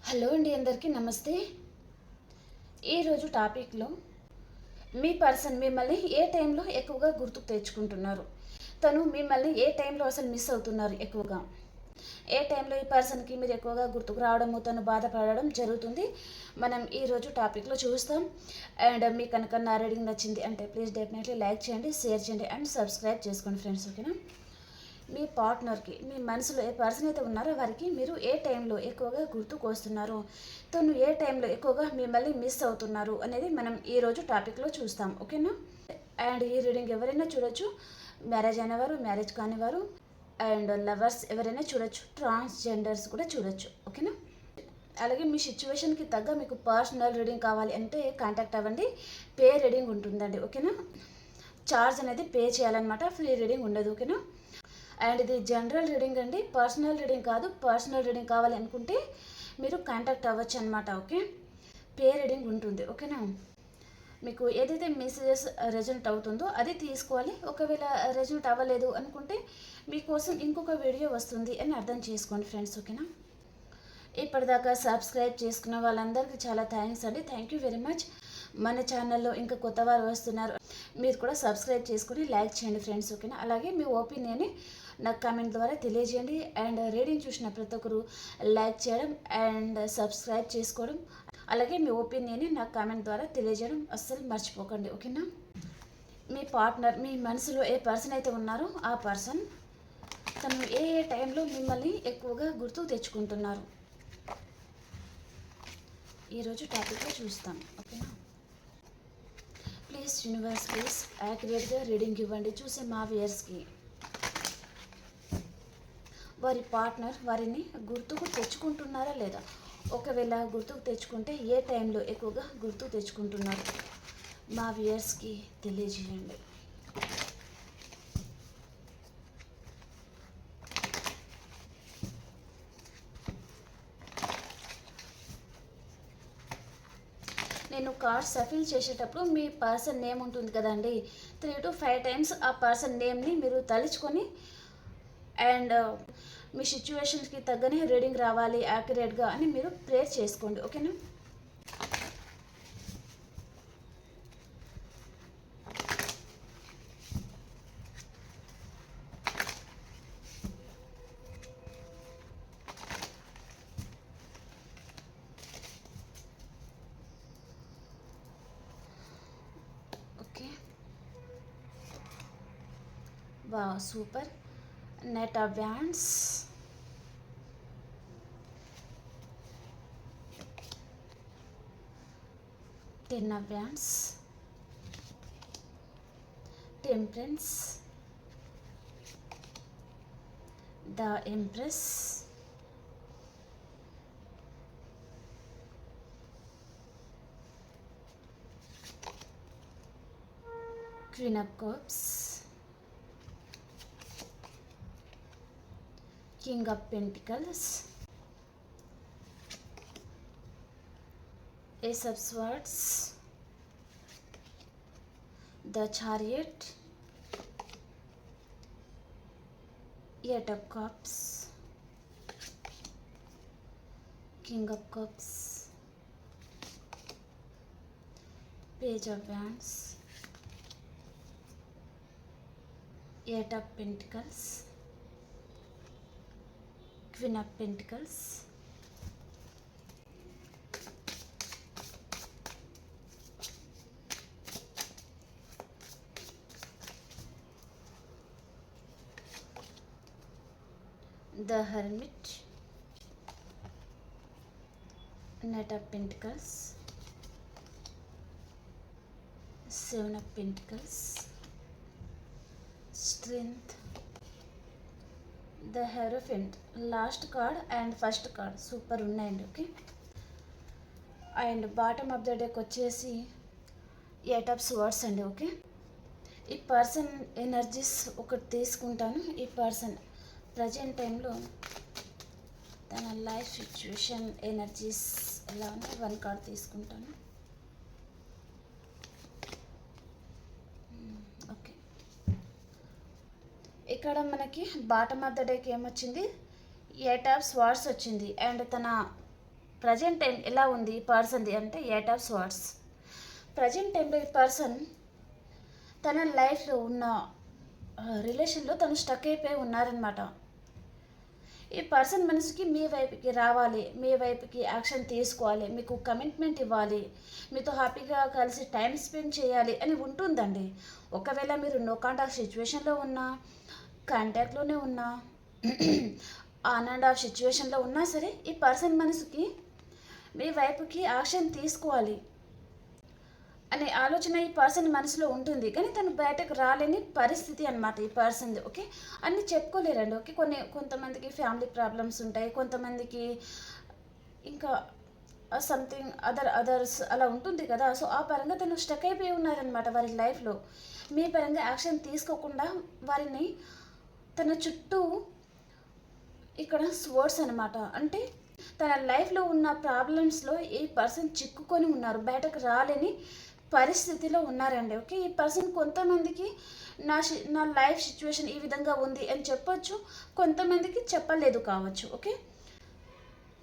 Hello అండి, అందరికీ నమస్తే. ఈరోజు టాపిక్లో మీ పర్సన్ మిమ్మల్ని ఏ టైంలో ఎక్కువగా గుర్తుకు తెచ్చుకుంటున్నారు, తను మిమ్మల్ని ఏ టైంలో అసలు మిస్ అవుతున్నారు, ఎక్కువగా ఏ టైంలో ఈ పర్సన్కి మీరు ఎక్కువగా గుర్తుకు రావడము, తను బాధపడడం జరుగుతుంది, మనం ఈరోజు టాపిక్లో చూస్తాం. అండ్ మీకు కనుక నా రీడింగ్ నచ్చింది అంటే ప్లీజ్ డెఫినెట్లీ లైక్ చేయండి, షేర్ చేయండి అండ్ సబ్స్క్రైబ్ చేసుకోండి ఫ్రెండ్స్, ఓకేనా. మీ పార్ట్నర్కి, మీ మనసులో ఏ పర్సన్ అయితే ఉన్నారో వారికి మీరు ఏ టైంలో ఎక్కువగా గుర్తుకు వస్తున్నారు, తను ఏ టైంలో ఎక్కువగా మిమ్మల్ని మిస్ అవుతున్నారు అనేది మనం ఈరోజు టాపిక్లో చూస్తాం, ఓకేనా. అండ్ ఈ రీడింగ్ ఎవరైనా చూడొచ్చు, మ్యారేజ్ అయినవారు, మ్యారేజ్ కానివారు, అండ్ లవర్స్ ఎవరైనా చూడొచ్చు, ట్రాన్స్జెండర్స్ కూడా చూడొచ్చు, ఓకేనా. అలాగే మీ సిచ్యువేషన్కి తగ్గ మీకు పర్సనల్ రీడింగ్ కావాలి అంటే కాంటాక్ట్ అవ్వండి. పే రీడింగ్ ఉంటుందండి, ఓకేనా. ఛార్జ్ అనేది పే చేయాలన్నమాట, ఫ్రీ రీడింగ్ ఉండదు, ఓకేనా. అండ్ ఇది జనరల్ రీడింగ్ అండి, పర్సనల్ రీడింగ్ కాదు. పర్సనల్ రీడింగ్ కావాలి అనుకుంటే మీరు కాంటాక్ట్ అవ్వచ్చు అనమాట, ఓకే. పే రీడింగ్ ఉంటుంది, ఓకేనా. మీకు ఏదైతే మెసేజెస్ రెజల్ట్ అవుతుందో అది తీసుకోవాలి. ఒకవేళ రెజల్ట్ అవ్వలేదు అనుకుంటే మీకోసం ఇంకొక వీడియో వస్తుంది అని అర్థం చేసుకోండి ఫ్రెండ్స్, ఓకేనా. ఇప్పటిదాకా సబ్స్క్రైబ్ చేసుకున్న వాళ్ళందరికీ చాలా థ్యాంక్స్ అండి, థ్యాంక్ యూ వెరీ మచ్. మన ఛానల్లో ఇంకా కొత్త వారు వస్తున్నారు, మీరు కూడా సబ్స్క్రైబ్ చేసుకుని లైక్ చేయండి ఫ్రెండ్స్, ఓకేనా. అలాగే మీ ఒపీనియన్ని నాకు కామెంట్ ద్వారా తెలియజేయండి. అండ్ రీడింగ్ చూసిన ప్రతి ఒక్కరు లైక్ చేయడం అండ్ సబ్స్క్రైబ్ చేసుకోవడం, అలాగే మీ ఒపీనియన్ని నాకు కామెంట్ ద్వారా తెలియజేయడం అస్సలు మర్చిపోకండి, ఓకేనా. మీ పార్ట్నర్, మీ మనసులో ఏ పర్సన్ అయితే ఉన్నారో ఆ పర్సన్ తను ఏ ఏ టైంలో మిమ్మల్ని ఎక్కువగా గుర్తుకు తెచ్చుకుంటున్నారు ఈరోజు టాపిక్లో చూస్తాం, ఓకేనా. ప్లీజ్ యూనివర్స్, ప్లీజ్ యాక్యురేట్గా రీడింగ్ ఇవ్వండి చూసే మా వ్యూయర్స్కి. వారి పార్ట్నర్ వారిని గుర్తుకు తెచ్చుకుంటున్నారా లేదా, ఒకవేళ గుర్తుకు తెచ్చుకుంటే ఏ టైంలో ఎక్కువగా గుర్తుకు తెచ్చుకుంటున్నారు మా వ్యూయర్స్కి తెలియజేయండి. నేను కార్డ్స్ సఫిల్ చేసేటప్పుడు మీ పర్సన్ నేమ్ ఉంటుంది కదండి, 3 to 5 టైమ్స్ ఆ పర్సన్ నేమ్ని మీరు తలుచుకొని అండ్ మీ సిచ్యువేషన్స్కి తగ్గనే రీడింగ్ రావాలి యాక్యురేట్గా అని మీరు ప్రేర్ చేసుకోండి, ఓకేనా. ఓకే, వా super. Net of wands, 10 of Wands, Temperance, the Empress, Queen of Cups, King of Pentacles, Ace of Swords, the Chariot, 8 of Cups, King of Cups, Page of Wands, 8 of Pentacles, Queen of Pentacles, the Hermit, Knight of Pentacles, 7 of Pentacles, Strength, the Hierophant. Last card and first card super ఉన్నాయండి, okay. And bottom of the deck వచ్చేసి 8 of Swords అండి, okay. ఈ person energies ఒకటి తీసుకుంటాను. ఈ person present టైంలో తన life situation energies ఎలా ఉన్నాయి, 1 కార్డ్ తీసుకుంటాను, ఓకే. ఇక్కడ మనకి బాటమ్ ఆఫ్ ద డేకి ఏమొచ్చింది, 8 of Swords వచ్చింది. అండ్ తన ప్రజెంట్ టైం ఎలా ఉంది ఈ పర్సన్ది అంటే 8 ఆఫ్ స్వార్డ్స్. ప్రజెంట్ టైంలో ఈ పర్సన్ తన లైఫ్లో ఉన్న రిలేషన్లో తను స్టక్ అయిపోయి ఉన్నారనమాట. ఈ పర్సన్ మనసుకి మీ వైపుకి రావాలి, మీ వైపుకి యాక్షన్ తీసుకోవాలి, మీకు కమిట్మెంట్ ఇవ్వాలి, మీతో హ్యాపీగా కలిసి టైం స్పెండ్ చేయాలి అని ఉంటుందండి. ఒకవేళ మీరు నో కాంటాక్ట్ సిచ్యువేషన్లో ఉన్నా, కాంటాక్ట్లోనే ఉన్నా, ఆన్ అండ్ ఆఫ్ సిచ్యువేషన్లో ఉన్నా సరే ఈ పర్సన్ మనసుకి మీ వైపుకి యాక్షన్ తీసుకోవాలి అనే ఆలోచన ఈ పర్సన్ మనసులో ఉంటుంది. కానీ తను బయటకు రాలేని పరిస్థితి అనమాట ఈ పర్సన్ది. ఓకే, అన్నీ చెప్పుకోలేరండి. ఓకే, కొంతమందికి ఫ్యామిలీ ప్రాబ్లమ్స్ ఉంటాయి, కొంతమందికి ఇంకా సంథింగ్ అదర్స్ అలా ఉంటుంది కదా. సో ఆ పరంగా తను స్టక్ అయిపోయి ఉన్నారనమాట వారి లైఫ్లో. మీ పరంగా యాక్షన్ తీసుకోకుండా వారిని తన చుట్టూ ఇక్కడ స్వర్డ్స్ అనమాట. అంటే తన లైఫ్లో ఉన్న ప్రాబ్లమ్స్లో ఈ పర్సన్ చిక్కుకొని ఉన్నారు, బయటకు రాలేని పరిస్థితిలో ఉన్నారండి. ఓకే, ఈ పర్సన్ కొంతమందికి నా లైఫ్ సిచ్యువేషన్ ఈ విధంగా ఉంది అని చెప్పొచ్చు, కొంతమందికి చెప్పలేదు కావచ్చు. ఓకే,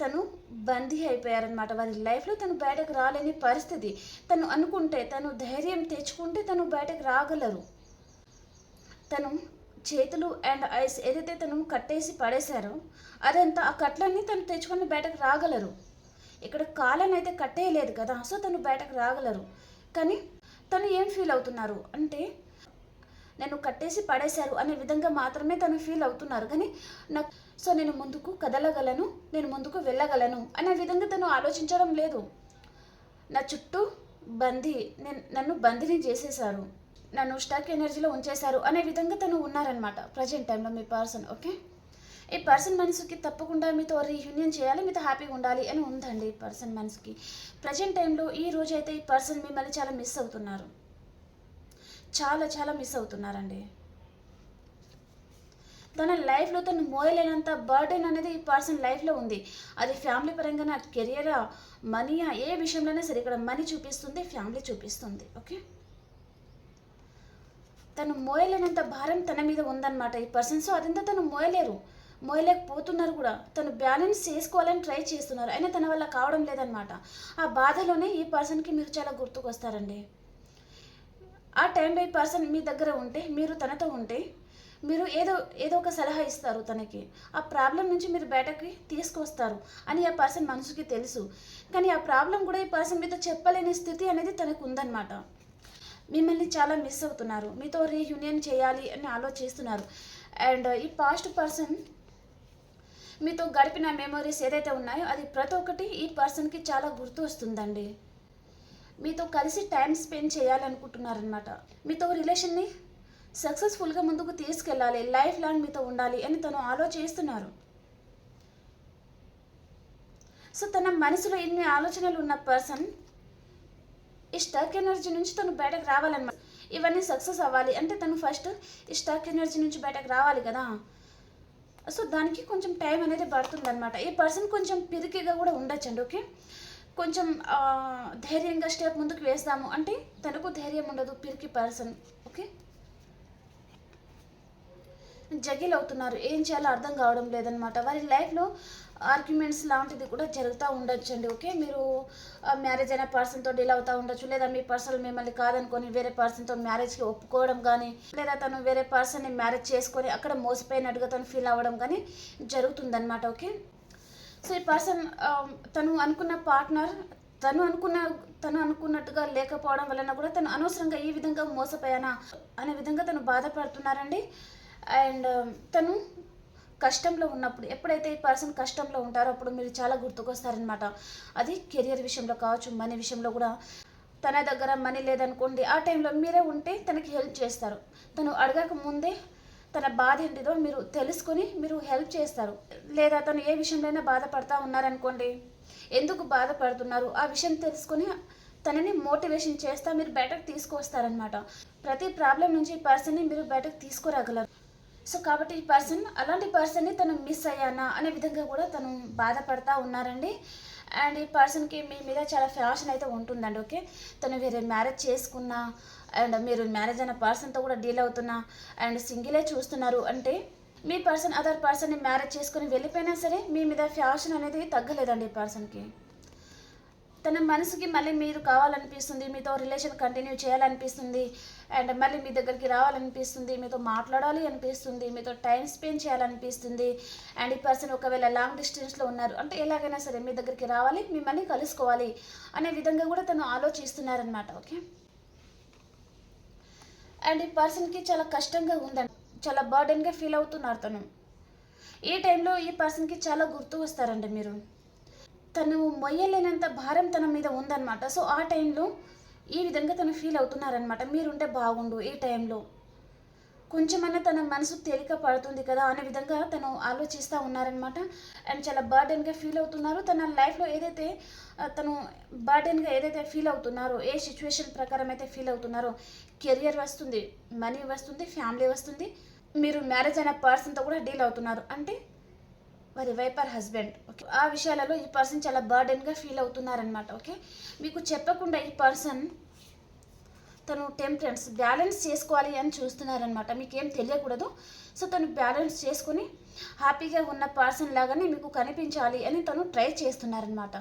తను బందీ అయిపోయారనమాట వారి లైఫ్లో. తను బయటకు రాలేని పరిస్థితి. తను అనుకుంటే, తను ధైర్యం తెచ్చుకుంటే తను బయటకు రాగలరు. తను చేతులు అండ్ ఐస్ ఏదైతే తను కట్టేసి పడేశారో అదంతా ఆ కట్లన్నీ తను తెచ్చుకొని బయటకు రాగలరు. ఇక్కడ కాళ్ళని అయితే కట్టేయలేదు కదా, సో తను బయటకు రాగలరు. కానీ తను ఏం ఫీల్ అవుతున్నారు అంటే నన్ను కట్టేసి పడేశారు అనే విధంగా మాత్రమే తను ఫీల్ అవుతున్నారు. కానీ నేను ముందుకు కదలగలను, నేను ముందుకు వెళ్ళగలను అనే విధంగా తను ఆలోచించడం లేదు. నా చుట్టూ నన్ను బందీని చేసేశారు, నన్ను స్టక్ ఎనర్జీలో ఉంచేశారు అనే విధంగా తను ఉన్నారనమాట ప్రజెంట్ టైంలో మీ పర్సన్. ఓకే, ఈ పర్సన్ మనసుకి తప్పకుండా మీతో రీయూనియన్ చేయాలి, మీతో హ్యాపీగా ఉండాలి అని ఉందండి ఈ పర్సన్ మనసుకి. ప్రజెంట్ టైంలో ఈ రోజు అయితే ఈ పర్సన్ మిమ్మల్ని చాలా మిస్ అవుతున్నారు, చాలా చాలా మిస్ అవుతున్నారండి. తన లైఫ్లో తను మోయలేనంత బర్డెన్ అనేది ఈ పర్సన్ లైఫ్లో ఉంది. అది ఫ్యామిలీ పరంగా, కెరియరా, మనీయా, ఏ విషయంలోనే సరే ఇక్కడ మనీ చూపిస్తుంది, ఫ్యామిలీ చూపిస్తుంది. ఓకే, తను మోయలేనంత భారం తన మీద ఉందన్నమాట ఈ పర్సన్. సో అదంతా తను మోయలేకపోతున్నారు కూడా. తను బ్యాలెన్స్ చేసుకోవాలని ట్రై చేస్తున్నారు, అయినా తన వల్ల కావడం లేదనమాట. ఆ బాధలోనే ఈ పర్సన్కి మీరు చాలా గుర్తుకొస్తారండి. ఆ టైంలో ఈ పర్సన్ మీ దగ్గర ఉంటే, మీరు తనతో ఉంటే, మీరు ఏదో ఒక సలహా ఇస్తారు తనకి, ఆ ప్రాబ్లం నుంచి మీరు బయటకి తీసుకొస్తారు అని ఆ పర్సన్ మనసుకి తెలుసు. కానీ ఆ ప్రాబ్లం కూడా ఈ పర్సన్ మీతో చెప్పలేని స్థితి అనేది తనకు ఉందన్నమాట. మిమ్మల్ని చాలా మిస్ అవుతున్నారు, మీతో రీయూనియన్ చేయాలి అని ఆలోచిస్తున్నారు. అండ్ ఈ పాస్ట్ పర్సన్ మీతో గడిపిన మెమొరీస్ ఏదైతే ఉన్నాయో అది ప్రతి ఒక్కటి ఈ పర్సన్కి చాలా గుర్తు వస్తుందండి. మీతో కలిసి టైం స్పెండ్ చేయాలనుకుంటున్నారనమాట. మీతో రిలేషన్ని సక్సెస్ఫుల్గా ముందుకు తీసుకెళ్ళాలి, లైఫ్ లాంగ్ మీతో ఉండాలి అని తను ఆలోచిస్తున్నారు. సో తన మనసులో ఇన్ని ఆలోచనలు ఉన్న పర్సన్ ఈ స్టక్ ఎనర్జీ నుంచి తను బయటకు రావాలన్నమాట. ఇవన్నీ సక్సెస్ అవ్వాలి అంటే తను ఫస్ట్ ఈ స్టక్ ఎనర్జీ నుంచి బయటకు రావాలి కదా. సో దానికి కొంచెం టైం అనేది పడుతుంది అనమాట. ఈ పర్సన్ కొంచెం పిరికిగా కూడా ఉండొచ్చండి. ఓకే, కొంచెం ధైర్యంగా స్టెప్ ముందుకు వేస్తాము అంటే తనకు ధైర్యం ఉండదు, పిరికి పర్సన్. ఓకే, జగిల్ అవుతున్నారు, ఏం చేయాలో అర్థం కావడం లేదనమాట. వారి లైఫ్లో ఆర్గ్యుమెంట్స్ లాంటిది కూడా జరుగుతూ ఉండొచ్చండి. ఓకే, మీరు మ్యారేజ్ అయిన పర్సన్తో డీల్ అవుతూ ఉండొచ్చు, లేదా మీ పర్సన్ మిమ్మల్ని కాదనుకొని వేరే పర్సన్తో మ్యారేజ్కి ఒప్పుకోవడం కానీ, లేదా తను వేరే పర్సన్ని మ్యారేజ్ చేసుకొని అక్కడ మోసపోయినట్టుగా తను ఫీల్ అవ్వడం కానీ జరుగుతుందన్నమాట. ఓకే, సో ఈ పర్సన్ తను అనుకున్న పార్ట్నర్ తను అనుకున్నట్టుగా లేకపోవడం వలన కూడా తను అనవసరంగా ఈ విధంగా మోసపోయానా అనే విధంగా తను బాధపడుతున్నారండి. అండ్ తను కష్టంలో ఉన్నప్పుడు, ఎప్పుడైతే ఈ పర్సన్ కష్టంలో ఉంటారో అప్పుడు మీరు చాలా గుర్తుకొస్తారనమాట. అది కెరియర్ విషయంలో కావచ్చు, మనీ విషయంలో కూడా. తన దగ్గర మనీ లేదనుకోండి, ఆ టైంలో మీరే ఉంటే తనకి హెల్ప్ చేస్తారు. తను అడగక ముందే తన బాధ ఏంటిదో మీరు తెలుసుకొని మీరు హెల్ప్ చేస్తారు. లేదా తను ఏ విషయంలోనైనా బాధపడతా ఉన్నారనుకోండి, ఎందుకు బాధపడుతున్నారు ఆ విషయం తెలుసుకొని తనని మోటివేషన్ చేస్తా మీరు బయటకు తీసుకొస్తారనమాట. ప్రతి ప్రాబ్లం నుంచి ఈ పర్సన్ని మీరు బయటకు తీసుకురాగలరు. సో కాబట్టి ఈ పర్సన్ అలాంటి పర్సన్ని తను మిస్ అయ్యానా అనే విధంగా కూడా తను బాధపడతా ఉన్నారండి. అండ్ ఈ పర్సన్కి మీ మీద చాలా ఫ్యాషన్ అయితే ఉంటుందండి. ఓకే, తను వేరే మ్యారేజ్ చేసుకున్నా అండ్ మీరు మ్యారేజ్ అయిన పర్సన్తో కూడా డీల్ అవుతున్నా అండ్ సింగిలే చూస్తున్నారు అంటే మీ పర్సన్ అదర్ పర్సన్ని మ్యారేజ్ చేసుకొని వెళ్ళిపోయినా సరే మీ మీద ఫ్యాషన్ అనేది తగ్గలేదండి ఈ పర్సన్కి. తన మనసుకి మళ్ళీ మీరు కావాలనిపిస్తుంది, మీతో రిలేషన్ కంటిన్యూ చేయాలనిపిస్తుంది, అండ్ మళ్ళీ మీ దగ్గరికి రావాలనిపిస్తుంది, మీతో మాట్లాడాలి అనిపిస్తుంది, మీతో టైం స్పెండ్ చేయాలనిపిస్తుంది. అండ్ ఈ పర్సన్ ఒకవేళ లాంగ్ డిస్టెన్స్లో ఉన్నారు అంటే ఎలాగైనా సరే మీ దగ్గరికి రావాలి, మిమ్మల్ని కలుసుకోవాలి అనే విధంగా కూడా తను ఆలోచిస్తున్నారనమాట. ఓకే, అండ్ ఈ పర్సన్కి చాలా కష్టంగా ఉందండి, చాలా బర్డెన్గా ఫీల్ అవుతున్నారు తను. ఈ టైంలో ఈ పర్సన్కి చాలా గుర్తు వస్తారండి మీరు. తను మొయ్యలేనంత భారం తన మీద ఉందన్నమాట. సో ఆ టైంలో ఈ విధంగా తను ఫీల్ అవుతున్నారనమాట. మీరుంటే బాగుండు ఈ టైంలో, కొంచెమన్నా తన మనసు తేలిక పడుతుంది కదా అనే విధంగా తను ఆలోచిస్తూ ఉన్నారనమాట. అండ్ చాలా బర్డెన్గా ఫీల్ అవుతున్నారు. తన లైఫ్లో ఏదైతే తను బర్డెన్గా ఏదైతే ఫీల్ అవుతున్నారో, ఏ సిచ్యువేషన్ ప్రకారం అయితే ఫీల్ అవుతున్నారో, కెరియర్ వస్తుంది, మనీ వస్తుంది, ఫ్యామిలీ వస్తుంది, మీరు మ్యారేజ్ అయిన పర్సన్తో కూడా డీల్ అవుతున్నారు అంటే వారి వైఫ్ ఆర్ హస్బెండ్. ఓకే, ఆ విషయాలలో ఈ పర్సన్ చాలా బర్డెన్గా ఫీల్ అవుతున్నారనమాట. ఓకే, మీకు చెప్పకుండా ఈ పర్సన్ తను టెంపరెన్స్ బ్యాలెన్స్ చేసుకోవాలి అని చూస్తున్నారనమాట. మీకేం తెలియకూడదు. సో తను బ్యాలెన్స్ చేసుకుని హ్యాపీగా ఉన్న పర్సన్ లాగానే మీకు కనిపించాలి అని తను ట్రై చేస్తున్నారనమాట.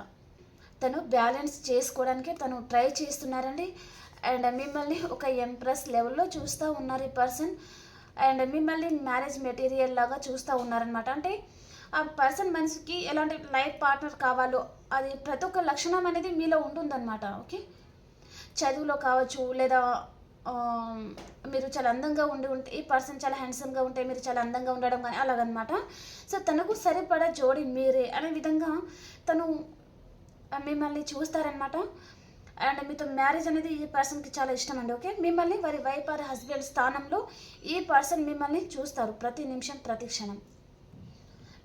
తను బ్యాలెన్స్ చేసుకోవడానికి తను ట్రై చేస్తున్నారండి. అండ్ మిమ్మల్ని ఒక ఎంప్రెస్ లెవెల్లో చూస్తూ ఉన్నారు ఈ పర్సన్. అండ్ మిమ్మల్ని మ్యారేజ్ మెటీరియల్ లాగా చూస్తూ ఉన్నారనమాట. అంటే ఆ పర్సన్ మనసుకి ఎలాంటి లైఫ్ పార్ట్నర్ కావాలో అది ప్రతి ఒక్క లక్షణం అనేది మీలో ఉంటుందన్నమాట. ఓకే, చదువులో కావచ్చు, లేదా మీరు చాలా అందంగా ఉంటే ఈ పర్సన్ చాలా హ్యాండ్సమ్గా ఉంటే మీరు చాలా అందంగా ఉండడం కానీ అలాగనమాట. సో తనకు సరిపడా జోడి మీరే అనే విధంగా తను మిమ్మల్ని చూస్తారనమాట. అండ్ మీతో మ్యారేజ్ అనేది ఈ పర్సన్కి చాలా ఇష్టం అండి. ఓకే, మిమ్మల్ని వారి వైఫ్ ఆర్ హస్బెండ్ స్థానంలో ఈ పర్సన్ మిమ్మల్ని చూస్తారు ప్రతి నిమిషం ప్రతి క్షణం.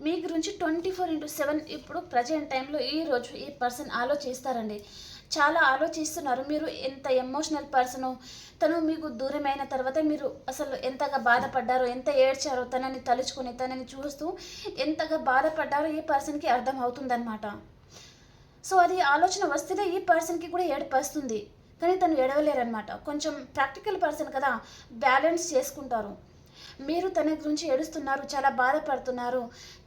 మీ గురించి 24/7 ఇప్పుడు ప్రజెంట్ టైంలో ఈరోజు ఈ పర్సన్ ఆలోచిస్తారండి. చాలా ఆలోచిస్తున్నారు. మీరు ఎంత ఎమోషనల్ పర్సనో, తను మీకు దూరమైన తర్వాత మీరు అసలు ఎంతగా బాధపడ్డారో, ఎంత ఏడ్చారో, తనని తలుచుకొని తనని చూస్తూ ఎంతగా బాధపడ్డారో ఈ పర్సన్కి అర్థం అవుతుందన్నమాట. సో అది ఆలోచన వస్తేనే ఈ పర్సన్కి కూడా ఏడుపు వస్తుంది, కానీ తను ఏడవలేరనమాట. కొంచెం ప్రాక్టికల్ పర్సన్ కదా, బ్యాలెన్స్ చేసుకుంటారు. మీరు తన గురించి ఏడుస్తున్నారు, చాలా బాధపడుతున్నారు,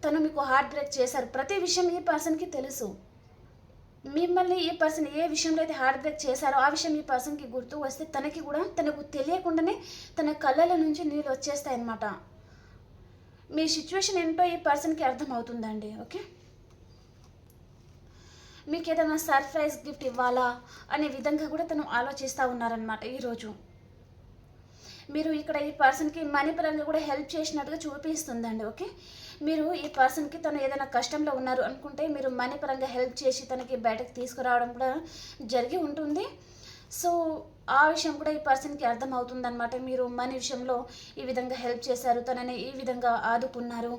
తను మీకు హార్ట్ బ్రేక్ చేశారు, ప్రతి విషయం ఈ పర్సన్కి తెలుసు. మిమ్మల్ని ఈ పర్సన్ ఏ విషయంలో అయితే హార్ట్ బ్రేక్ చేశారో ఆ విషయం ఈ పర్సన్కి గుర్తు వస్తే తనకి కూడా తనకు తెలియకుండానే తన కళ్ళల నుంచి నీళ్ళు వచ్చేస్తాయి అన్నమాట. మీ సిచ్యువేషన్ ఏంటో ఈ పర్సన్కి అర్థం అవుతుందండి. ఓకే, మీకు ఏదైనా సర్ప్రైజ్ గిఫ్ట్ ఇవ్వాలా అనే విధంగా కూడా తను ఆలోచిస్తూ ఉన్నారనమాట. ఈరోజు మీరు ఇక్కడ ఈ పర్సన్కి మనీ పరంగా కూడా హెల్ప్ చేసినట్టుగా చూపిస్తుందండి. ఓకే, మీరు ఈ పర్సన్కి తను ఏదైనా కష్టంలో ఉన్నారు అనుకుంటే మీరు మనీ పరంగా హెల్ప్ చేసి తనకి బయటకు తీసుకురావడం కూడా జరిగి ఉంటుంది. సో ఆ విషయం కూడా ఈ పర్సన్కి అర్థం అవుతుందన్నమాట. మీరు మనీ విషయంలో ఈ విధంగా హెల్ప్ చేశారు, తనని ఈ విధంగా ఆదుకున్నారు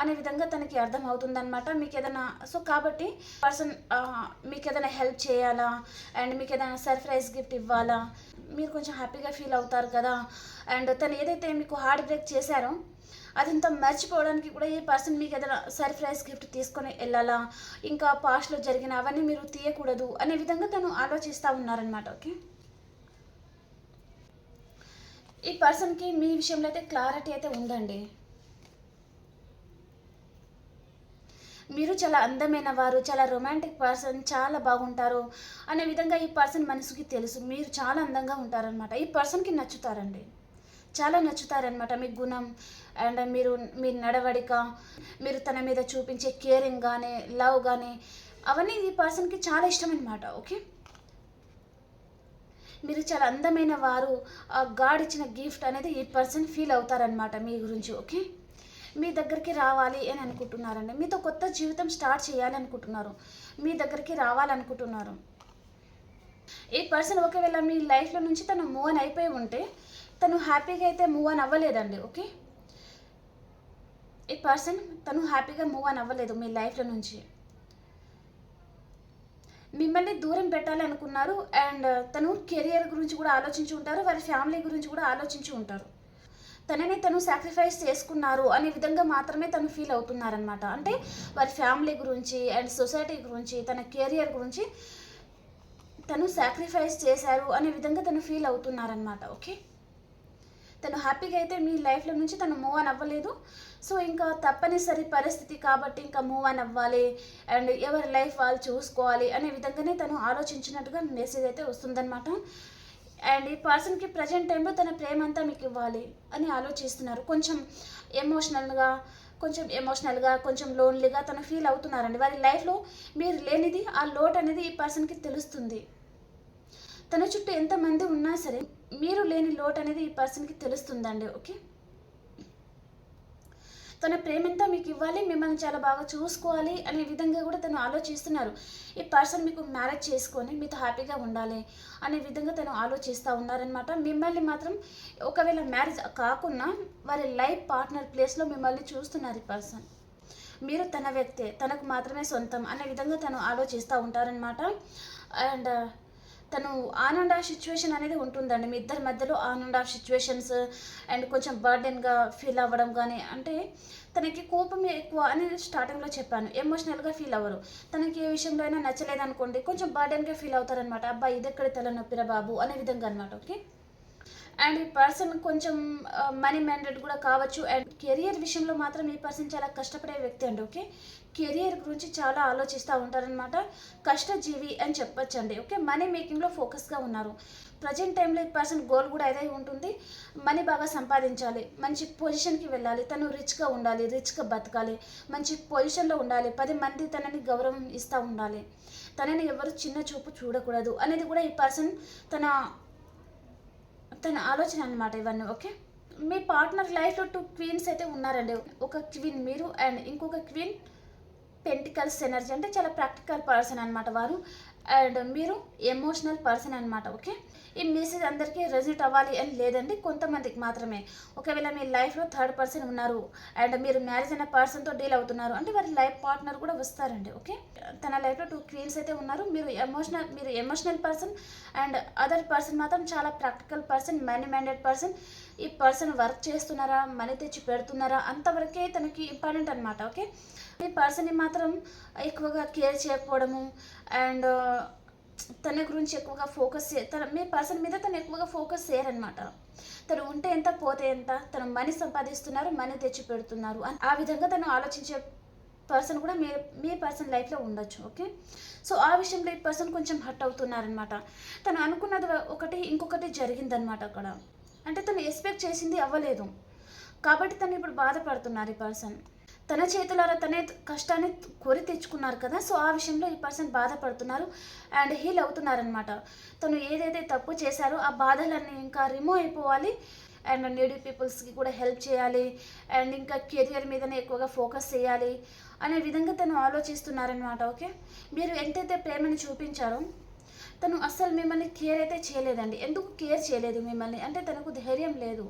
అనే విధంగా తనకి అర్థం అవుతుందన్నమాట. మీకు ఏదైనా కాబట్టి పర్సన్ మీకు ఏదైనా హెల్ప్ చేయాలా అండ్ మీకు ఏదైనా సర్ప్రైజ్ గిఫ్ట్ ఇవ్వాలా, మీరు కొంచెం హ్యాపీగా ఫీల్ అవుతారు కదా. అండ్ తను ఏదైతే మీకు హార్ట్ బ్రేక్ చేశారో అదంతా మర్చిపోవడానికి కూడా ఈ పర్సన్ మీకు ఏదైనా సర్ప్రైజ్ గిఫ్ట్ తీసుకొని వెళ్ళాలా, ఇంకా పాస్ట్లో జరిగిన అవన్నీ మీరు తీయకూడదు అనే విధంగా తను ఆలోచిస్తూ ఉన్నారనమాట. ఓకే, ఈ పర్సన్కి మీ విషయంలో అయితే క్లారిటీ అయితే ఉందండి. మీరు చాలా అందమైన వారు, చాలా రొమాంటిక్ పర్సన్, చాలా బాగుంటారు అనే విధంగా ఈ పర్సన్ మనసుకి తెలుసు. మీరు చాలా అందంగా ఉంటారనమాట. ఈ పర్సన్కి నచ్చుతారండి, చాలా నచ్చుతారనమాట మీ గుణం అండ్ మీ నడవడిక, మీరు తన మీద చూపించే కేరింగ్ కానీ లవ్ కానీ అవన్నీ ఈ పర్సన్కి చాలా ఇష్టం అనమాట. ఓకే, మీరు చాలా అందమైన వారు, గాడ్ ఇచ్చిన గిఫ్ట్ అనేది ఈ పర్సన్ ఫీల్ అవుతారనమాట మీ గురించి. ఓకే, మీ దగ్గరికి రావాలి అని అనుకుంటున్నారండి, మీతో కొత్త జీవితం స్టార్ట్ చేయాలి అనుకుంటున్నారు, మీ దగ్గరికి రావాలనుకుంటున్నారు. ఈ పర్సన్ ఒకవేళ మీ లైఫ్లో నుంచి తను మూవ్ ఆన్ అయిపోయి ఉంటే తను హ్యాపీగా అయితే మూవ్ ఆన్ అవ్వలేదండి. ఓకే, ఈ పర్సన్ తను హ్యాపీగా మూవ్ ఆన్ అవ్వలేదు మీ లైఫ్లో నుంచి, మిమ్మల్ని దూరం పెట్టాలి అనుకున్నారు. అండ్ తను కెరియర్ గురించి కూడా ఆలోచించి ఉంటారు, వారి ఫ్యామిలీ గురించి కూడా ఆలోచించి ఉంటారు. తనని తను సాక్రిఫైస్ చేసుకున్నారు అనే విధంగా మాత్రమే తను ఫీల్ అవుతున్నారనమాట. అంటే వారి ఫ్యామిలీ గురించి అండ్ సొసైటీ గురించి తన కెరియర్ గురించి తను సాక్రిఫైస్ చేశారు అనే విధంగా తను ఫీల్ అవుతున్నారనమాట. ఓకే, తను హ్యాపీగా అయితే మీ లైఫ్లో నుంచి తను మూవ్ ఆన్ అవ్వలేదు. సో ఇంకా తప్పనిసరి పరిస్థితి కాబట్టి ఇంకా మూవ్ ఆన్ అవ్వాలి అండ్ ఎవరి లైఫ్ వాళ్ళు చూసుకోవాలి అనే విధంగానే తను ఆలోచించినట్టుగా మెసేజ్ అయితే వస్తుందన్నమాట. అండ్ ఈ పర్సన్కి ప్రజెంట్ టైంలో తన ప్రేమ అంతా మీకు ఇవ్వాలి అని ఆలోచిస్తున్నారు. ఎమోషనల్గా కొంచెం లోన్లీగా తను ఫీల్ అవుతున్నారండి. వారి లైఫ్లో మీరు లేనిది ఆ లోటు అనేది ఈ పర్సన్కి తెలుస్తుంది. తన చుట్టూ ఎంతమంది ఉన్నా సరే మీరు లేని లోటు అనేది ఈ పర్సన్కి తెలుస్తుందండి. ఓకే, తన ప్రేమంతా మీకు ఇవ్వాలి, మిమ్మల్ని చాలా బాగా చూసుకోవాలి అనే విధంగా కూడా తను ఆలోచిస్తున్నారు. ఈ పర్సన్ మీకు మ్యారేజ్ చేసుకొని మీతో హ్యాపీగా ఉండాలి అనే విధంగా తను ఆలోచిస్తూ ఉన్నారనమాట. మిమ్మల్ని మాత్రం ఒకవేళ మ్యారేజ్ కాకుండా వారి లైఫ్ పార్ట్నర్ ప్లేస్లో మిమ్మల్ని చూస్తున్నారు ఈ పర్సన్. మీరు తన వ్యక్తే, తనకు మాత్రమే సొంతం అనే విధంగా తను ఆలోచిస్తూ ఉంటారనమాట. అండ్ తను ఆన్ అండ్ ఆఫ్ సిచ్యువేషన్ అనేది ఉంటుందండి. మీ ఇద్దరి మధ్యలో on and of situations and కొంచెం బర్డెన్గా ఫీల్ అవ్వడం కానీ, అంటే తనకి కోపం ఎక్కువ అని స్టార్టింగ్లో చెప్పాను. ఎమోషనల్గా ఫీల్ అవ్వరు. తనకి ఏ విషయంలో అయినా నచ్చలేదు అనుకోండి, కొంచెం బర్డెన్గా ఫీల్ అవుతారనమాట. అబ్బాయి ఇదెక్కడ తలనొప్పిరా బాబు అనే విధంగా అనమాట. ఓకే, అండ్ ఈ పర్సన్ కొంచెం మనీ మైండెడ్ కూడా కావచ్చు. అండ్ కెరియర్ విషయంలో మాత్రం ఈ పర్సన్ చాలా కష్టపడే వ్యక్తి అండి. ఓకే, కెరియర్ గురించి చాలా ఆలోచిస్తూ ఉంటారనమాట. కష్టజీవి అని చెప్పొచ్చు అండి. ఓకే, మనీ మేకింగ్లో ఫోకస్గా ఉన్నారు. ప్రజెంట్ టైంలో ఈ పర్సన్ గోల్ కూడా అదే ఉంటుంది. మనీ బాగా సంపాదించాలి, మంచి పొజిషన్కి వెళ్ళాలి, తను రిచ్గా ఉండాలి, రిచ్గా బతకాలి, మంచి పొజిషన్లో ఉండాలి, 10 మంది తనని గౌరవం ఇస్తూ ఉండాలి, తనని ఎవరు చిన్న చూపు చూడకూడదు అనేది కూడా ఈ పర్సన్ తన ఆలోచన అనమాట ఇవన్నీ. ఓకే, మీ పార్ట్నర్ లైఫ్లో 2 క్వీన్స్ అయితే ఉన్నారండి. ఒక క్వీన్ మీరు అండ్ ఇంకొక క్వీన్ పెంటికల్స్ ఎనర్జీ, అంటే చాలా ప్రాక్టికల్ పర్సన్ అనమాట వారు. అండ్ మీరు ఎమోషనల్ పర్సన్ అనమాట. ఓకే, ఈ మెసేజ్ అందరికీ రెజల్ట్ అవ్వాలి అని లేదండి, కొంతమందికి మాత్రమే. ఒకవేళ మీ లైఫ్లో 3rd పర్సన్ ఉన్నారు అండ్ మీరు మ్యారేజ్ అయిన పర్సన్తో డీల్ అవుతున్నారు అంటే వారి లైఫ్ పార్ట్నర్ కూడా వస్తారండి. ఓకే, తన లైఫ్లో 2 క్వీన్స్ అయితే ఉన్నారు. మీరు emotional person and other person మాత్రం చాలా practical person, money minded person. ఈ పర్సన్ వర్క్ చేస్తున్నారా, మనీ తెచ్చి పెడుతున్నారా అంతవరకే తనకి ఇంపార్టెంట్ అనమాట. ఓకే, ఈ పర్సన్ని మాత్రం ఎక్కువగా కేర్ చేయకపోవడము అండ్ తన గురించి ఎక్కువగా మీ పర్సన్ మీద తను ఎక్కువగా ఫోకస్ చేయరనమాట. తను ఉంటే ఎంత పోతే ఎంత, తను మనీ సంపాదిస్తున్నారు, మనీ తెచ్చి పెడుతున్నారు ఆ విధంగా తను ఆలోచించే పర్సన్ కూడా మీ పర్సన్ లైఫ్లో ఉండొచ్చు. ఓకే, సో ఆ విషయంలో ఈ పర్సన్ కొంచెం హర్ట్ అవుతున్నారనమాట. తను అనుకున్నది ఒకటి, ఇంకొకటి జరిగిందనమాట అక్కడ. అంటే తను ఎక్స్పెక్ట్ చేసింది అవ్వలేదు కాబట్టి తను ఇప్పుడు బాధపడుతున్నారు ఈ పర్సన్. తన చేతులారా తనే కష్టాన్ని కొని తెచ్చుకున్నారు కదా, సో ఆ విషయంలో ఈ పర్సన్ బాధపడుతున్నారు అండ్ హీల్ అవుతున్నారనమాట. తను ఏదైతే తప్పు చేశారో ఆ బాధలన్నీ ఇంకా రిమూవ్ అయిపోవాలి అండ్ నీడీ పీపుల్స్కి కూడా హెల్ప్ చేయాలి అండ్ ఇంకా కెరియర్ మీదనే ఎక్కువగా ఫోకస్ చేయాలి అనే విధంగా తను ఆలోచిస్తున్నారనమాట. ఓకే, మీరు ఎంతైతే ప్రేమను చూపించారో తను అస్సలు మిమ్మల్ని కేర్ అయితే చేయలేదండి. ఎందుకు కేర్ చేయలేదు మిమ్మల్ని అంటే తనకు ధైర్యం లేదు.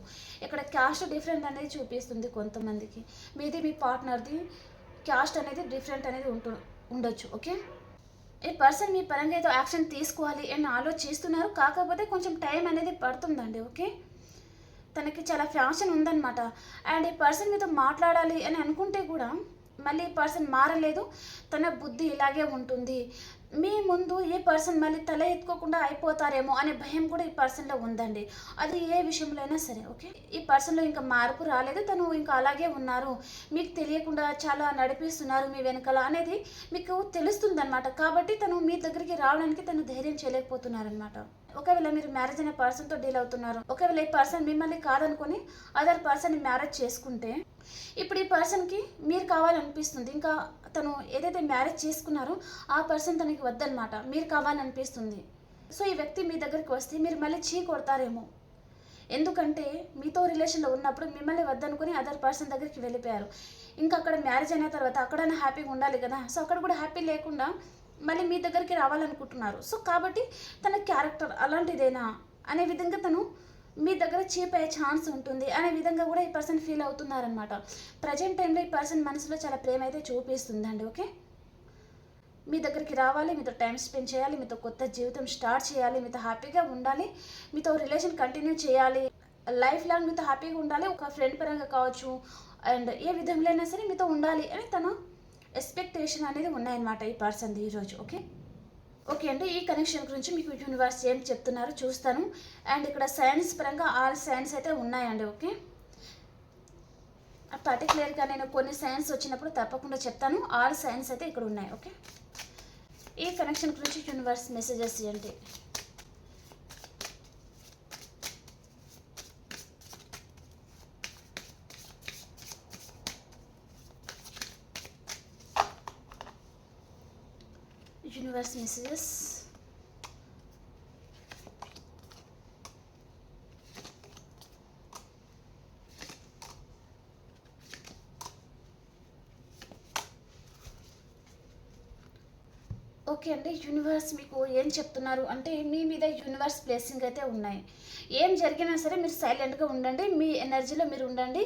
ఇక్కడ క్యాస్ట్ డిఫరెంట్ అనేది చూపిస్తుంది కొంతమందికి. మీ పార్ట్నర్ది క్యాస్ట్ అనేది డిఫరెంట్ అనేది ఉండొచ్చు. ఓకే, ఈ పర్సన్ మీ పరంగా ఏదో యాక్షన్ తీసుకోవాలి అని ఆలోచిస్తున్నారు, కాకపోతే కొంచెం టైం అనేది పడుతుందండి. ఓకే, తనకి చాలా ఫ్యాషన్ ఉందన్నమాట. అండ్ ఈ పర్సన్ మీతో మాట్లాడాలి అని అనుకుంటే కూడా మళ్ళీ ఈ పర్సన్ మారలేదు, తన బుద్ధి ఇలాగే ఉంటుంది. మీ ముందు ఈ పర్సన్ మళ్ళీ తల ఎత్తుకోకుండా అయిపోతారేమో అనే భయం కూడా ఈ పర్సన్లో ఉందండి. అది ఏ విషయంలో అయినా సరే. ఓకే, ఈ పర్సన్లో ఇంకా మార్పు రాలేదు, తను ఇంకా అలాగే ఉన్నారు, మీకు తెలియకుండా చాలా నడిపిస్తున్నారు మీ వెనకాల అనేది మీకు తెలుస్తుందన్నమాట. కాబట్టి తను మీ దగ్గరికి రావడానికి తను ధైర్యం చేయలేకపోతున్నారనమాట. ఒకవేళ మీరు మ్యారేజ్ అనే పర్సన్తో డీల్ అవుతున్నారు, ఒకవేళ ఈ పర్సన్ మిమ్మల్ని కాదనుకొని అదర్ పర్సన్ని మ్యారేజ్ చేసుకుంటే ఇప్పుడు ఈ పర్సన్కి మీరు కావాలనిపిస్తుంది. ఇంకా తను ఏదైతే మ్యారేజ్ చేసుకున్నారో ఆ పర్సన్ తనకి వద్దనమాట, మీరు కావాలనిపిస్తుంది. సో ఈ వ్యక్తి మీ దగ్గరికి వస్తే మీరు మళ్ళీ చీ కొడతారేమో, ఎందుకంటే మీతో రిలేషన్లో ఉన్నప్పుడు మిమ్మల్ని వద్దనుకుని అదర్ పర్సన్ దగ్గరికి వెళ్ళిపోయారు. ఇంకా అక్కడ మ్యారేజ్ అయిన తర్వాత అక్కడైనా హ్యాపీగా ఉండాలి కదా, సో అక్కడ కూడా హ్యాపీ లేకుండా మళ్ళీ మీ దగ్గరికి రావాలనుకుంటున్నారు. సో కాబట్టి తన క్యారెక్టర్ అలాంటిదేనా అనే విధంగా తను మీ దగ్గర చీప్ అయ్యే ఛాన్స్ ఉంటుంది అనే విధంగా కూడా ఈ పర్సన్ ఫీల్ అవుతున్నారనమాట. ప్రజెంట్ టైంలో ఈ పర్సన్ మనసులో చాలా ప్రేమ అయితే చూపిస్తుందండి. ఓకే, మీ దగ్గరికి రావాలి, మీతో టైం స్పెండ్ చేయాలి, మీతో కొత్త జీవితం స్టార్ట్ చేయాలి, మీతో హ్యాపీగా ఉండాలి, మీతో రిలేషన్ కంటిన్యూ చేయాలి, లైఫ్ లాంగ్ మీతో హ్యాపీగా ఉండాలి, ఒక ఫ్రెండ్ పరంగా కావచ్చు అండ్ ఏ విధంలో అయినా సరే మీతో ఉండాలి అని తన ఎక్స్పెక్టేషన్ అనేది ఉన్నాయన్నమాట ఈ పర్సన్ది ఈరోజు. ఓకే అండి, ఈ కనెక్షన్ గురించి మీకు యూనివర్స్ ఏం చెప్తున్నారో చూస్తాను. అండ్ ఇక్కడ సైన్స్ పరంగా ఆల్ సైన్స్ అయితే ఉన్నాయండి. ఓకే, పర్టికులర్గా నేను కొన్ని సైన్స్ వచ్చినప్పుడు తప్పకుండా చెప్తాను. ఆల్ సైన్స్ అయితే ఇక్కడ ఉన్నాయి. ఓకే, ఈ కనెక్షన్ గురించి యూనివర్స్ మెసేజెస్ ఏంటి? Universe messages. ఓకే అండి, యూనివర్స్ మీకు ఏం చెప్తున్నారు అంటే మీ మీద యూనివర్స్ బ్లెస్సింగ్ అయితే ఉన్నాయి. ఏం జరిగినా సరే మీరు సైలెంట్గా ఉండండి, మీ ఎనర్జీలో మీరు ఉండండి,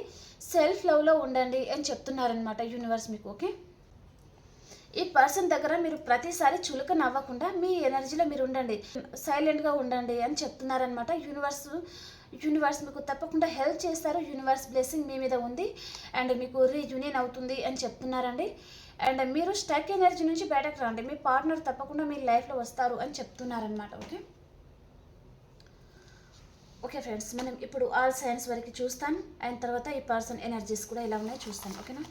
సెల్ఫ్ లవ్లో ఉండండి అని చెప్తున్నారనమాట యూనివర్స్ మీకు. ఓకే, ఈ పర్సన్ దగ్గర మీరు ప్రతిసారి చులక నవ్వకుండా మీ ఎనర్జీలో మీరు ఉండండి, సైలెంట్గా ఉండండి అని చెప్తున్నారనమాట యూనివర్స్ మీకు తప్పకుండా హెల్ప్ చేస్తారు. యూనివర్స్ బ్లెస్సింగ్ మీ మీద ఉంది అండ్ మీకు రీయూనియన్ అవుతుంది అని చెప్తున్నారండి. అండ్ మీరు స్టక్ ఎనర్జీ నుంచి బయటకు రండి, మీ పార్ట్నర్ తప్పకుండా మీ లైఫ్లో వస్తారు అని చెప్తున్నారనమాట. ఓకే ఓకే ఫ్రెండ్స్, మనం ఇప్పుడు ఆల్ సైన్స్ వరకు చూస్తాం అండ్ తర్వాత ఈ పర్సన్ ఎనర్జీస్ కూడా ఎలా ఉన్నాయో చూస్తాం. ఓకేనా?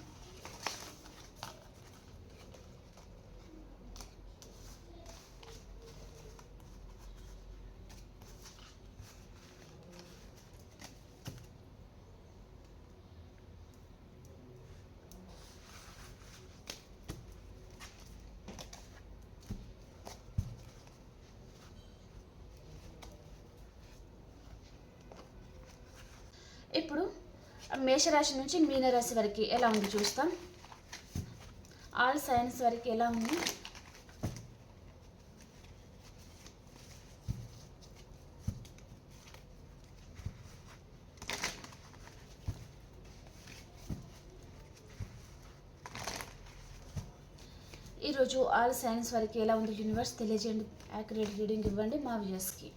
ఇప్పుడు మేషరాశి నుంచి మీనరాశి వరకు ఎలా ఉంది చూస్తాం. ఆల్ సైన్స్ వరకు ఎలా ఉంది? ఈరోజు ఆల్ సైన్స్ వరకు ఎలా ఉంది యూనివర్స్ తెలియజేయండి. యాక్యురేట్ రీడింగ్ ఇవ్వండి మా వ్యూయర్స్కి.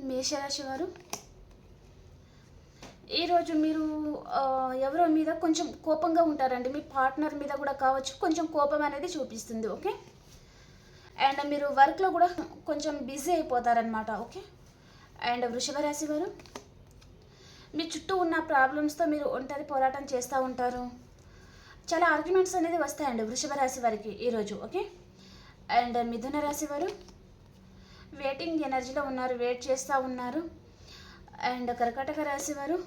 మేషరాశి వారు, ఈరోజు మీరు ఎవరో మీద కొంచెం కోపంగా ఉంటారండి, మీ పార్ట్నర్ మీద కూడా కావచ్చు, కొంచెం కోపం అనేది చూపిస్తుంది. ఓకే, అండ్ మీరు వర్క్లో కూడా కొంచెం బిజీ అయిపోతారనమాట. ఓకే, అండ్ వృషభ రాశి వారు, మీ చుట్టూ ఉన్న ప్రాబ్లమ్స్తో మీరు ఒంటరి పోరాటం చేస్తూ ఉంటారు, చాలా ఆర్గ్యుమెంట్స్ అనేది వస్తాయండి వృషభ రాశి వారికి ఈరోజు. ఓకే, అండ్ మిథున రాశి వారు వెయిటింగ్ ఎనర్జీలో ఉన్నారు, వెయిట్ చేస్తూ ఉన్నారు. అండ్ కర్కాటక రాశి వారు,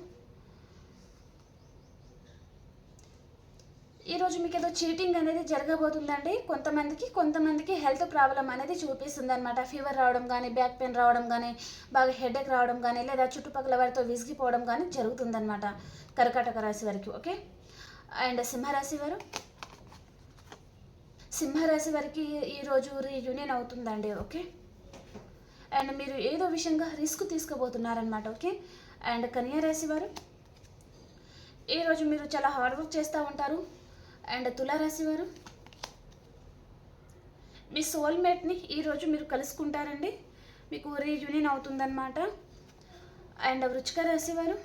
ఈరోజు మీకు ఏదో చీటింగ్ అనేది జరగబోతుందండి. కొంతమందికి హెల్త్ ప్రాబ్లం అనేది చూపిస్తుంది అనమాట. ఫీవర్ రావడం కానీ, బ్యాక్ పెయిన్ రావడం కానీ, బాగా హెడేక్ రావడం కానీ, లేదా చుట్టుపక్కల వారితో విసిగిపోవడం కానీ జరుగుతుందన్నమాట కర్కాటక రాశి వారికి. ఓకే, అండ్ సింహరాశి వారికి ఈరోజు రీయూనియన్ అవుతుందండి. ఓకే, అండ్ మీరు ఏదో విషయంగా రిస్క్ తీసుకోబోతున్నారనమాట. ఓకే, అండ్ కన్యా రాశి వారు, ఈరోజు మీరు చాలా హార్డ్ వర్క్ చేస్తూ ఉంటారు. అండ్ తులారాశి వారు, మీ సోల్మేట్ని ఈరోజు మీరు కలుసుకుంటారండి, మీకు రీయూనియన్ అవుతుందన్నమాట. అండ్ వృశ్చిక రాశి వారు,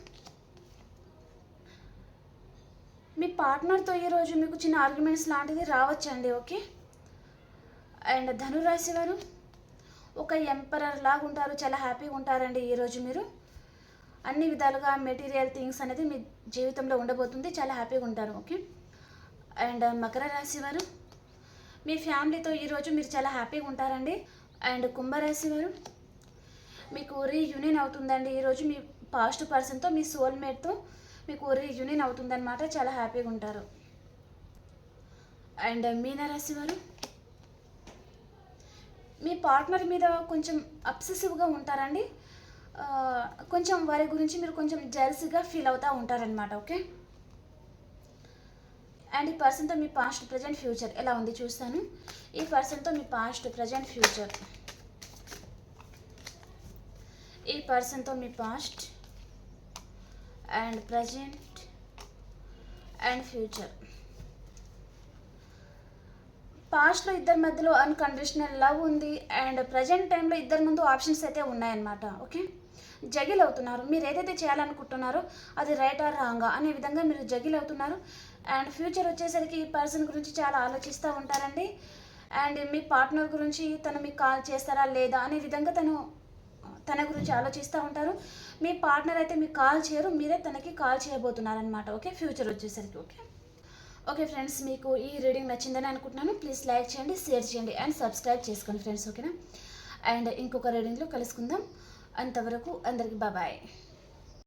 మీ పార్ట్నర్తో ఈరోజు మీకు చిన్న ఆర్గ్యుమెంట్స్ లాంటిది రావచ్చండి. ఓకే, అండ్ ధనురాశి వారు, ఒక ఎంపరర్ లాగా ఉంటారు, చాలా హ్యాపీగా ఉంటారండి ఈరోజు మీరు. అన్ని విధాలుగా మెటీరియల్ థింగ్స్ అనేది మీ జీవితంలో ఉండబోతుంది, చాలా హ్యాపీగా ఉంటారు. ఓకే, అండ్ మకర రాశి వారు, మీ ఫ్యామిలీతో ఈరోజు మీరు చాలా హ్యాపీగా ఉంటారండి. అండ్ కుంభరాశి వారు, మీకు రీయూనియన్ అవుతుందండి ఈరోజు మీ పాస్ట్ పర్సన్తో, మీ సోల్మేట్తో మీకు రీయూనియన్ అవుతుందన్నమాట, చాలా హ్యాపీగా ఉంటారు. అండ్ మీనరాశి వారు, మీ పార్ట్నర్ మీద కొంచెం అబ్సెసివ్గా ఉంటారండి, కొంచెం వారి గురించి మీరు కొంచెం జెలసీగా ఫీల్ అవుతూ ఉంటారనమాట. ఓకే, అండ్ ఈ పర్సన్తో మీ పాస్ట్ ప్రజెంట్ ఫ్యూచర్ ఎలా ఉంది చూస్తాను. ఈ పర్సన్తో మీ పాస్ట్ ప్రజెంట్ ఫ్యూచర్, ఈ పర్సన్తో మీ past and present and future. పాస్ట్లో ఇద్దరి మధ్యలో అన్కండిషనల్ లవ్ ఉంది అండ్ ప్రజెంట్ టైంలో ఇద్దరి ముందు ఆప్షన్స్ అయితే ఉన్నాయన్నమాట. ఓకే, జగిల్ అవుతున్నారు. మీరు ఏదైతే చేయాలనుకుంటున్నారో అది రైట్ ఆర్ రాంగా అనే విధంగా మీరు జగిల్ అవుతున్నారు. అండ్ ఫ్యూచర్ వచ్చేసరికి ఈ పర్సన్ గురించి చాలా ఆలోచిస్తూ ఉంటారండి. అండ్ మీ పార్ట్నర్ గురించి తను మీకు కాల్ చేస్తారా లేదా అనే విధంగా తన గురించి ఆలోచిస్తూ ఉంటారు. మీ పార్ట్నర్ అయితే మీకు కాల్ చేయరు, మీరే తనకి కాల్ చేయబోతున్నారనమాట. ఓకే, ఫ్యూచర్ వచ్చేసరికి. ఓకే ఫ్రెండ్స్, మీకు ఈ రీడింగ్ నచ్చిందని అనుకుంటున్నాను. ప్లీజ్ లైక్ చేయండి, షేర్ చేయండి అండ్ సబ్స్క్రైబ్ చేసుకోండి ఫ్రెండ్స్. ఓకేనా? అండ్ ఇంకొక రీడింగ్లో కలుసుకుందాం. అంతవరకు అందరికీ బాయ్.